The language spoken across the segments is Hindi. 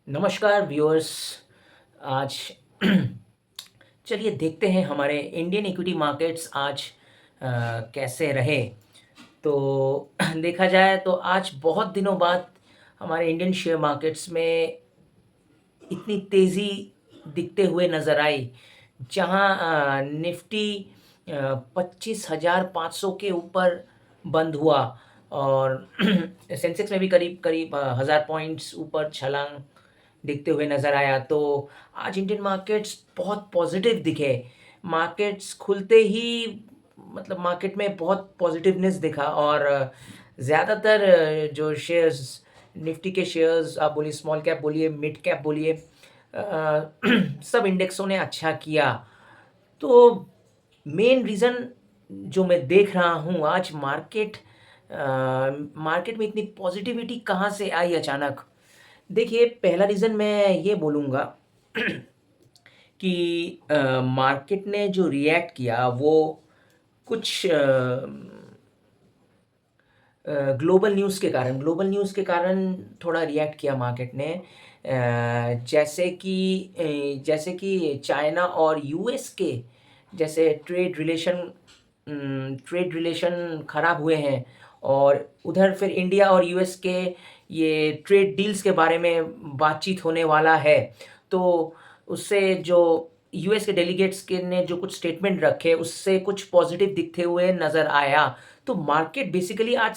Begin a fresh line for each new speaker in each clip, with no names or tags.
नमस्कार व्यूअर्स। आज चलिए देखते हैं हमारे इंडियन इक्विटी मार्केट्स आज कैसे रहे। तो देखा जाए तो आज बहुत दिनों बाद हमारे इंडियन शेयर मार्केट्स में इतनी तेज़ी दिखते हुए नज़र आई, जहां निफ्टी 25,500 के ऊपर बंद हुआ और सेंसेक्स में भी करीब करीब 1,000 पॉइंट्स ऊपर छलांग दिखते हुए नज़र आया। तो आज इंडियन मार्केट्स बहुत पॉजिटिव दिखे। मार्केट्स खुलते ही मतलब मार्केट में बहुत पॉजिटिवनेस दिखा और ज़्यादातर जो शेयर्स, निफ्टी के शेयर्स आप बोलिए, स्मॉल कैप बोलिए, मिड कैप बोलिए, सब इंडेक्सों ने अच्छा किया। तो मेन रीज़न जो मैं देख रहा हूँ आज मार्केट में इतनी पॉजिटिविटी कहाँ से आई अचानक? देखिए, पहला रीज़न मैं ये बोलूँगा कि मार्केट ने जो रिएक्ट किया वो कुछ ग्लोबल न्यूज़ के कारण थोड़ा रिएक्ट किया मार्केट ने। जैसे कि चाइना और यूएस के जैसे ट्रेड रिलेशन ख़राब हुए हैं और उधर फिर इंडिया और यूएस के ये ट्रेड डील्स के बारे में बातचीत होने वाला है। तो उससे जो यूएस के डेलीगेट्स के ने जो कुछ स्टेटमेंट रखे, उससे कुछ पॉजिटिव दिखते हुए नज़र आया। तो मार्केट बेसिकली आज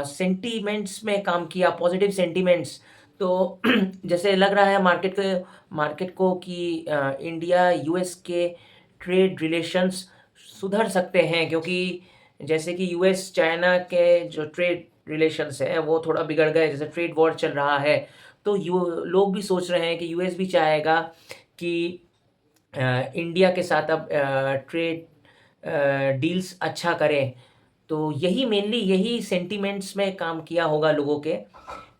सेंटीमेंट्स में काम किया, पॉजिटिव सेंटीमेंट्स। तो जैसे लग रहा है मार्केट को कि इंडिया यूएस के ट्रेड रिलेशंस सुधर सकते हैं, क्योंकि जैसे कि यूएस चाइना के जो ट्रेड रिलेशंस हैं वो थोड़ा बिगड़ गए, जैसे ट्रेड वॉर चल रहा है। तो यू लोग भी सोच रहे हैं कि यूएस भी चाहेगा कि इंडिया के साथ अब ट्रेड डील्स अच्छा करें। तो यही सेंटिमेंट्स में काम किया होगा लोगों के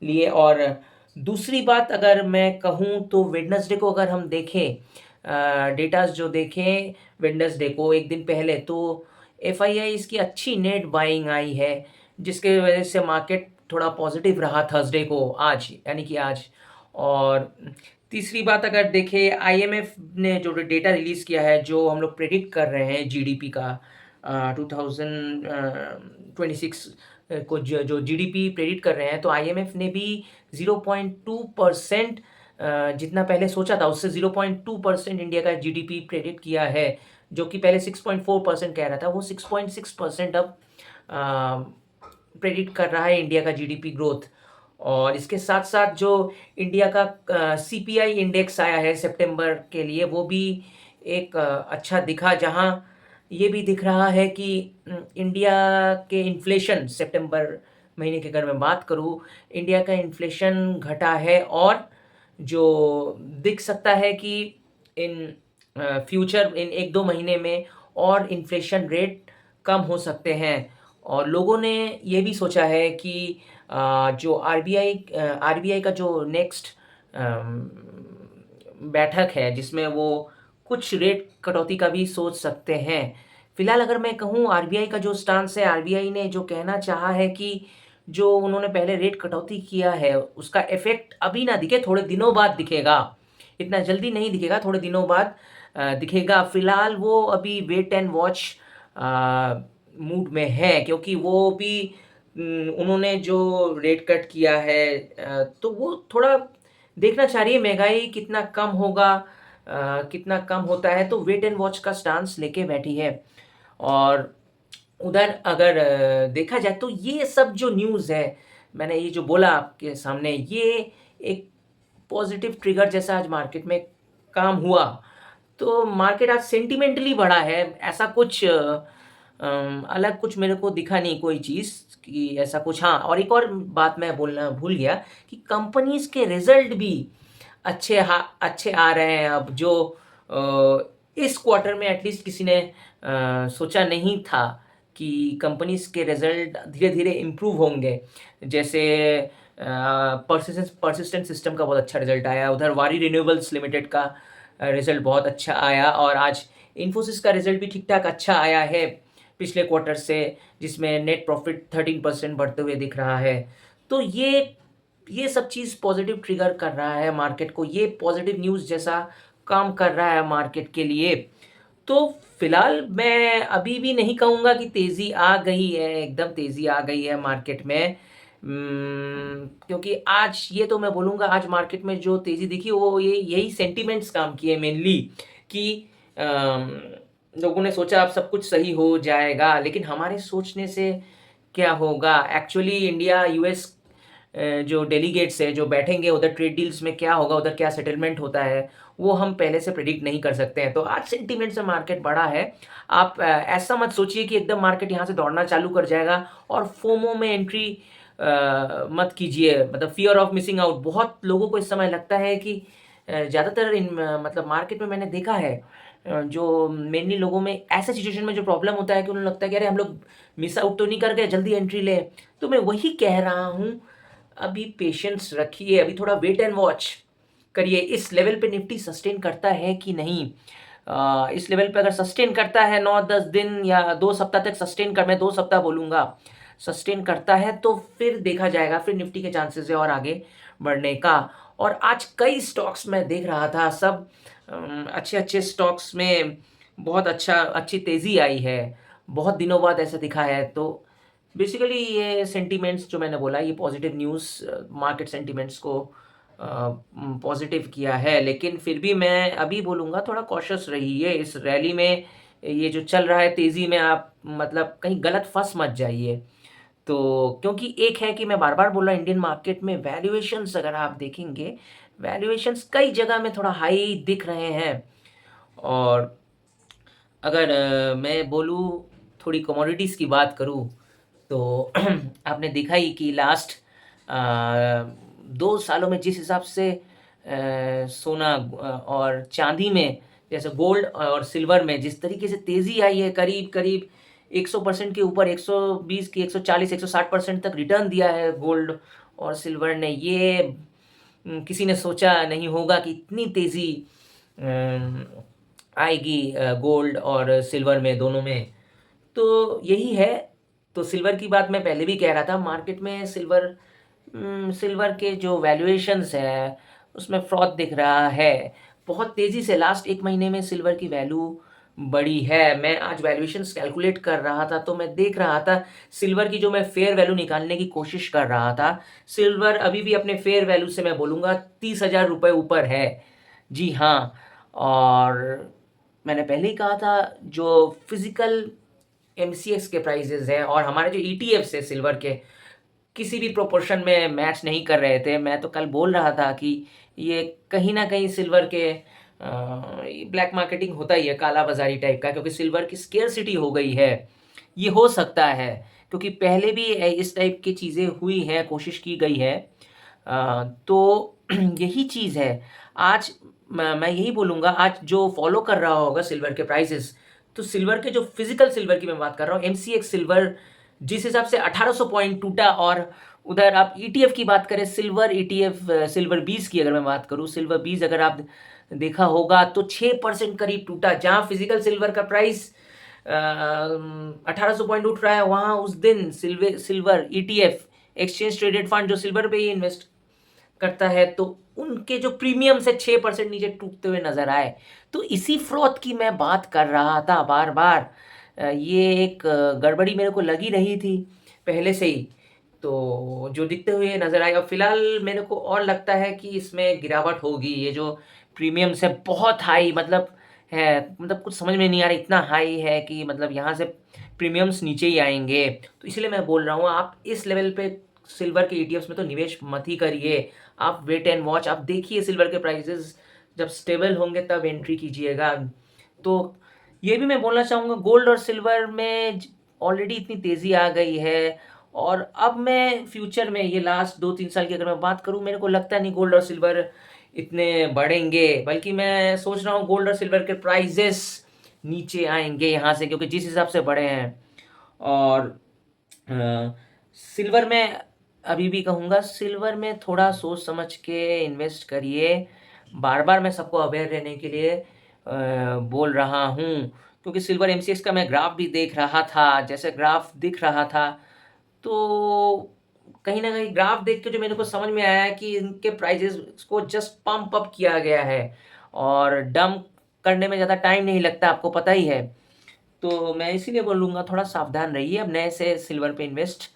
लिए। और दूसरी बात अगर मैं कहूँ तो वेडनेसडे को अगर हम देखें, डेटास जो देखें वेडनेसडे को एक दिन पहले, तो एफआईआई इसकी अच्छी नेट बाइंग आई है, जिसके वजह से मार्केट थोड़ा पॉजिटिव रहा थर्सडे को, आज यानी कि आज। और तीसरी बात अगर देखें, आईएमएफ ने जो डेटा रिलीज़ किया है, जो हम लोग प्रेडिक्ट कर रहे हैं जीडीपी का 2026 को जो जीडीपी प्रेडिक्ट कर रहे हैं, तो आईएमएफ ने भी 0.2% जितना पहले सोचा था उससे 0.2% इंडिया का जीडीपी प्रेडिक्ट किया है। जो कि पहले 6.4% कह रहा था, वो 6.6% अब प्रेडिक्ट कर रहा है इंडिया का जीडीपी ग्रोथ। और इसके साथ-साथ जो इंडिया का सीपीआई इंडेक्स आया है सितंबर के लिए, वो भी एक अच्छा दिखा, जहां ये भी दिख रहा है कि इंडिया के इन्फ्लेशन सितंबर महीने की अगर मैं बात करूं, इंडिया का इन्फ्लेशन घटा है और जो दिख सकता है कि इन फ्यूचर इन 1-2 महीने में और इन्फ्लेशन रेट कम हो सकते हैं। और लोगों ने ये भी सोचा है कि जो आरबीआई का जो नेक्स्ट बैठक है, जिसमें वो कुछ रेट कटौती का भी सोच सकते हैं। फिलहाल अगर मैं कहूँ आरबीआई का जो स्टांस है, आरबीआई ने जो कहना चाहा है कि जो उन्होंने पहले रेट कटौती किया है, उसका इफ़ेक्ट अभी ना दिखे, थोड़े दिनों बाद दिखेगा। इतना जल्दी नहीं दिखेगा, थोड़े दिनों बाद दिखेगा। फिलहाल वो अभी वेट एंड वॉच मूड में है, क्योंकि वो भी उन्होंने जो रेट कट किया है, तो वो थोड़ा देखना चाह रही है महँगाई कितना कम होगा, कितना कम होता है, तो वेट एंड वॉच का स्टांस लेके बैठी है। और उधर अगर देखा जाए तो ये सब जो न्यूज़ है, मैंने ये जो बोला आपके सामने, ये एक पॉज़िटिव ट्रिगर जैसा आज मार्केट में काम हुआ। तो मार्केट आज सेंटिमेंटली बढ़ा है, ऐसा कुछ अलग कुछ मेरे को दिखा नहीं कोई चीज़ कि ऐसा कुछ। हाँ, और एक और बात मैं बोलना भूल गया कि कंपनीज़ के रिज़ल्ट भी अच्छे आ रहे हैं अब, जो इस क्वार्टर में एटलीस्ट किसी ने सोचा नहीं था कि कंपनीज़ के रिज़ल्ट धीरे-धीरे इम्प्रूव होंगे। जैसे पर्सिस्टेंट सिस्टम का बहुत अच्छा रिज़ल्ट आया, उधर वारी रिन्यूएबल्स लिमिटेड का रिज़ल्ट बहुत अच्छा आया, और आज इन्फोसिस का रिज़ल्ट भी ठीक-ठाक अच्छा आया है पिछले क्वार्टर से, जिसमें नेट प्रॉफ़िट 13% बढ़ते हुए दिख रहा है। तो ये ये सब चीज़ पॉज़िटिव ट्रिगर कर रहा है मार्केट को, ये पॉज़िटिव न्यूज़ जैसा काम कर रहा है मार्केट के लिए। तो फिलहाल मैं अभी भी नहीं कहूँगा कि तेज़ी आ गई है, एकदम तेज़ी आ गई है मार्केट में। क्योंकि आज ये तो मैं बोलूँगा, आज मार्केट में जो तेज़ी दिखी वो ये यही सेंटिमेंट्स काम किए मेनली कि अम, लोगों ने सोचा अब सब कुछ सही हो जाएगा, लेकिन हमारे सोचने से क्या होगा? एक्चुअली इंडिया यूएस जो डेलीगेट्स हैं, जो बैठेंगे उधर ट्रेड डील्स में क्या होगा, उधर क्या सेटलमेंट होता है, वो हम पहले से प्रेडिक्ट नहीं कर सकते हैं। तो आज सेंटिमेंट से मार्केट बढ़ा है। आप ऐसा मत सोचिए कि एकदम मार्केट यहाँ से दौड़ना चालू कर जाएगा और फोमो में एंट्री मत कीजिए, मतलब फ़ियर ऑफ मिसिंग आउट। बहुत लोगों को इस समय लगता है कि ज़्यादातर मतलब मार्केट में मैंने देखा है, जो मेनली लोगों में ऐसे सिचुएशन में जो प्रॉब्लम होता है कि उन्हें लगता है कि अरे हम लोग मिस आउट तो नहीं कर गए, जल्दी एंट्री लें। तो मैं वही कह रहा हूँ, अभी पेशेंस रखिए, अभी थोड़ा वेट एंड वॉच करिए। इस लेवल पे निफ्टी सस्टेन करता है कि नहीं? इस लेवल पे अगर सस्टेन करता है 9-10 दिन या 2 सप्ताह तक सस्टेन कर, मैं 2 सप्ताह बोलूँगा, सस्टेन करता है तो फिर देखा जाएगा, फिर निफ्टी के चांसेस है और आगे बढ़ने का। और आज कई स्टॉक्स मैं देख रहा था, सब अच्छे-अच्छे स्टॉक्स में बहुत अच्छी तेज़ी आई है। बहुत दिनों बाद ऐसा दिखा है, तो बेसिकली ये सेंटिमेंट्स जो मैंने बोला, ये पॉजिटिव न्यूज़ मार्केट सेंटिमेंट्स को पॉजिटिव किया है। लेकिन फिर भी मैं अभी बोलूँगा, थोड़ा कॉशियस रहिए इस रैली में। ये जो चल रहा है तेज़ी में, आप मतलब कहीं गलत फँस मत जाइए। तो क्योंकि एक है कि मैं बार-बार बोल रहा हूँ, इंडियन मार्केट में वैल्यूएशंस अगर आप देखेंगे, वैल्यूएशंस कई जगह में थोड़ा हाई दिख रहे हैं। और अगर मैं बोलूँ, थोड़ी कमोडिटीज़ की बात करूँ, तो आपने देखा ही कि लास्ट 2 सालों में जिस हिसाब से सोना और चाँदी में, जैसे गोल्ड और सिल्वर में जिस तरीके से तेज़ी आई है, करीब-करीब 100% के ऊपर, 120 की 140, 160% तक रिटर्न दिया है गोल्ड और सिल्वर ने। ये किसी ने सोचा नहीं होगा कि इतनी तेज़ी आएगी गोल्ड और सिल्वर में, दोनों में। तो यही है। तो सिल्वर की बात मैं पहले भी कह रहा था, मार्केट में सिल्वर के जो वैल्यूएशंस है, उसमें फ्रॉड दिख रहा है। बहुत तेज़ी से लास्ट 1 महीने में सिल्वर की वैल्यू बढ़ी है। मैं आज वैल्यूएशंस कैलकुलेट कर रहा था, तो मैं देख रहा था सिल्वर की, जो मैं फेयर वैल्यू निकालने की कोशिश कर रहा था। सिल्वर अभी भी अपने फेयर वैल्यू से मैं बोलूँगा 30,000 रुपए ऊपर है। जी हाँ, और मैंने पहले ही कहा था, जो फिज़िकल एमसीएक्स के प्राइसेज़ हैं और हमारे जो ईटीएफ्स हैं सिल्वर के, किसी भी प्रोपोर्शन में मैच नहीं कर रहे थे। मैं तो कल बोल रहा था कि ये कहीं न कहीं सिल्वर के ब्लैक मार्केटिंग होता ही है, काला-बाज़ारी टाइप का, क्योंकि सिल्वर की स्केर्सिटी हो गई है। ये हो सकता है, क्योंकि पहले भी इस टाइप की चीज़ें हुई हैं, कोशिश की गई है। तो यही चीज़ है। आज मैं यही बोलूँगा, आज जो फ़ॉलो कर रहा होगा सिल्वर के प्राइसेज़, तो सिल्वर के जो फिज़िकल सिल्वर की मैं बात कर रहा हूँ, एमसीएक्स सिल्वर जिस हिसाब से 1800 पॉइंट टूटा, और उधर आप ईटीएफ की बात करें, सिल्वर ईटीएफ, सिल्वर बीस की अगर मैं बात करूँ, सिल्वर बीस अगर आप देखा होगा तो 6% करीब टूटा। जहाँ फिज़िकल सिल्वर का प्राइस 1800 पॉइंट उठ रहा है, वहाँ उस दिन silver ETF, exchange traded fund, जो सिल्वर पे ही इन्वेस्ट करता है, तो उनके जो प्रीमियम से 6% नीचे टूटते हुए नज़र आए। तो इसी फ्रॉड की मैं बात कर रहा था बार-बार। ये एक गड़बड़ी मेरे को लगी रही थी पहले से ही, तो जो दिखते हुए नज़र आए, और फिलहाल मेरे को और लगता है कि इसमें गिरावट होगी। ये जो प्रीमियम्स है बहुत हाई मतलब है, मतलब कुछ समझ में नहीं आ रहा, इतना हाई है कि मतलब यहाँ से प्रीमियम्स नीचे ही आएँगे। तो इसलिए मैं बोल रहा हूँ, आप इस लेवल पे सिल्वर के ईटीएफ्स में तो निवेश मत ही करिए। आप वेट एंड वॉच, आप देखिए सिल्वर के प्राइसेस जब स्टेबल होंगे तब एंट्री कीजिएगा। तो ये भी मैं बोलना चाहूँगा, गोल्ड और सिल्वर में ऑलरेडी इतनी तेज़ी आ गई है, और अब मैं फ्यूचर में, ये लास्ट 2-3 साल की अगर मैं बात करूँ, मेरे को लगता नहीं गोल्ड और सिल्वर इतने बढ़ेंगे, बल्कि मैं सोच रहा हूँ गोल्ड और सिल्वर के प्राइसेस नीचे आएँगे यहाँ से, क्योंकि जिस हिसाब से बढ़े हैं। और सिल्वर में अभी भी कहूँगा, सिल्वर में थोड़ा सोच समझ के इन्वेस्ट करिए। बार-बार मैं सबको अवेयर रहने के लिए बोल रहा हूँ, क्योंकि सिल्वर एमसीएक्स का मैं ग्राफ भी देख रहा था, जैसे ग्राफ दिख रहा था, तो कहीं न कहीं ग्राफ देख के जो मेरे को समझ में आया है कि इनके प्राइसेज़ को जस्ट पंप अप किया गया है और डंप करने में ज़्यादा टाइम नहीं लगता, आपको पता ही है। तो मैं इसीलिए बोलूँगा थोड़ा सावधान रहिए, अब नए से सिल्वर पे इन्वेस्ट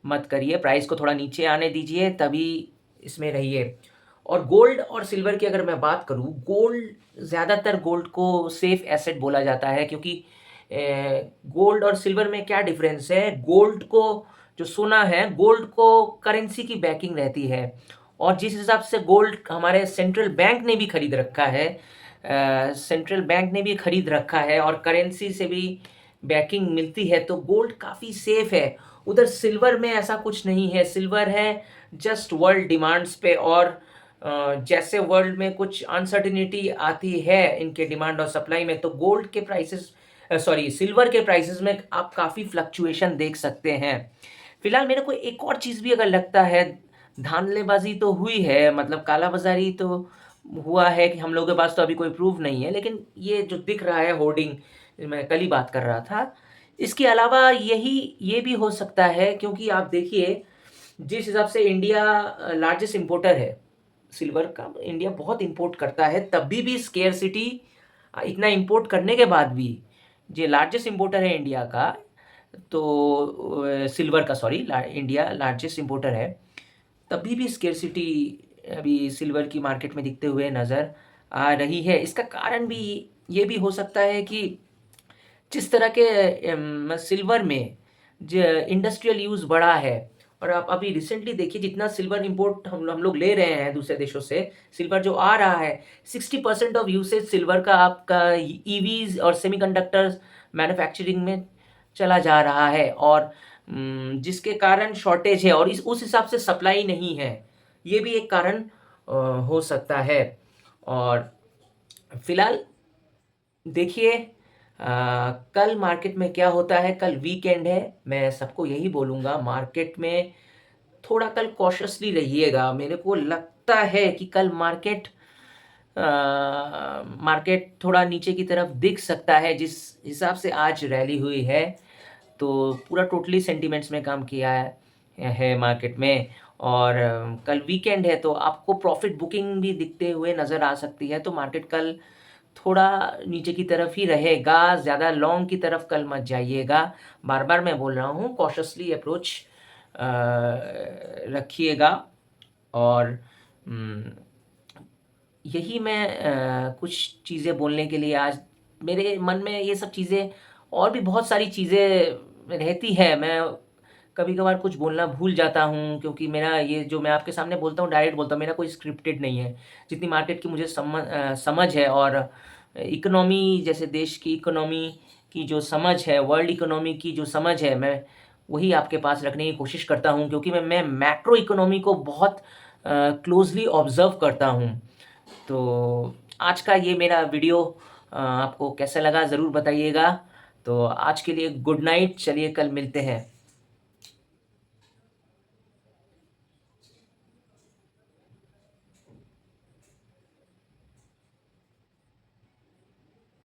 मत करिए, प्राइस को थोड़ा नीचे आने दीजिए तभी इसमें रहिए। और गोल्ड और सिल्वर की अगर मैं बात करूँ, ज़्यादातर गोल्ड को सेफ एसेट बोला जाता है क्योंकि गोल्ड और सिल्वर में क्या डिफ़रेंस है, गोल्ड को जो सोना है, गोल्ड को करेंसी की बैकिंग रहती है और जिस हिसाब से गोल्ड हमारे सेंट्रल बैंक ने भी खरीद रखा है, सेंट्रल बैंक ने भी खरीद रखा है और करेंसी से भी बैकिंग मिलती है, तो गोल्ड काफ़ी सेफ है। उधर सिल्वर में ऐसा कुछ नहीं है, सिल्वर है जस्ट वर्ल्ड डिमांड्स पे और जैसे वर्ल्ड में कुछ अनसर्टेनिटी आती है इनके डिमांड और सप्लाई में, तो गोल्ड के प्राइसेस सॉरी सिल्वर के प्राइसेस में आप काफ़ी फ्लक्चुएशन देख सकते हैं। फिलहाल मेरे को एक और चीज़ भी अगर लगता है, धांधलेबाज़ी तो हुई है, मतलब कालाबाज़ारी तो हुआ है कि हम लोगों के पास तो अभी कोई प्रूफ़ नहीं है, लेकिन ये जो दिख रहा है होर्डिंग, मैं कल ही बात कर रहा था, इसके अलावा ये भी हो सकता है क्योंकि आप देखिए, जिस हिसाब से इंडिया लार्जेस्ट इम्पोर्टर है सिल्वर का, इंडिया बहुत इम्पोर्ट करता है, तभी भी स्केर्सिटी इतना इम्पोर्ट करने के बाद भी, जो लार्जेस्ट इम्पोर्टर है इंडिया का, तो सिल्वर का सॉरी इंडिया लार्जेस्ट इम्पोर्टर है, तभी भी स्केर्सिटी अभी सिल्वर की मार्केट में दिखते हुए नज़र आ रही है। इसका कारण भी ये भी हो सकता है कि जिस तरह के सिल्वर में ज इंडस्ट्रियल यूज़ बढ़ा है और आप अभी रिसेंटली देखिए जितना सिल्वर इम्पोर्ट हम लोग ले रहे हैं दूसरे देशों से, सिल्वर जो आ रहा है, 60% ऑफ यूसेज सिल्वर का आपका ईवीज़ और सेमीकंडक्टर्स मैन्युफैक्चरिंग में चला जा रहा है और जिसके कारण शॉर्टेज है और उस हिसाब से सप्लाई नहीं है। ये भी एक कारण हो सकता है और फिलहाल देखिए कल मार्केट में क्या होता है, कल वीकेंड है, मैं सबको यही बोलूँगा मार्केट में थोड़ा कल कॉशियसली रहिएगा। मेरे को लगता है कि कल मार्केट थोड़ा नीचे की तरफ दिख सकता है, जिस हिसाब से आज रैली हुई है, तो पूरा टोटली सेंटिमेंट्स में काम किया है मार्केट में और कल वीकेंड है, तो आपको प्रॉफ़िट बुकिंग भी दिखते हुए नज़र आ सकती है, तो मार्केट कल थोड़ा नीचे की तरफ ही रहेगा, ज़्यादा लॉन्ग की तरफ कल मत जाइएगा। बार-बार मैं बोल रहा हूँ कॉशियसली अप्रोच रखिएगा और उम, यही मैं कुछ चीज़ें बोलने के लिए आज मेरे मन में ये सब चीज़ें और भी बहुत सारी चीज़ें रहती है। मैं कभी-कभार कुछ बोलना भूल जाता हूँ क्योंकि मेरा ये जो मैं आपके सामने बोलता हूँ डायरेक्ट बोलता हूँ, मेरा कोई स्क्रिप्टेड नहीं है। जितनी मार्केट की मुझे समझ है और इकोनॉमी जैसे देश की इकोनॉमी की जो समझ है, वर्ल्ड इकोनॉमी की जो समझ है, मैं वही आपके पास रखने की कोशिश करता हूँ क्योंकि मैं मैक्रो इकोनॉमी को बहुत क्लोज़ली ऑब्ज़र्व करता हूँ। तो आज का ये मेरा वीडियो आपको कैसा लगा ज़रूर बताइएगा। तो आज के लिए गुड नाइट, चलिए कल मिलते हैं।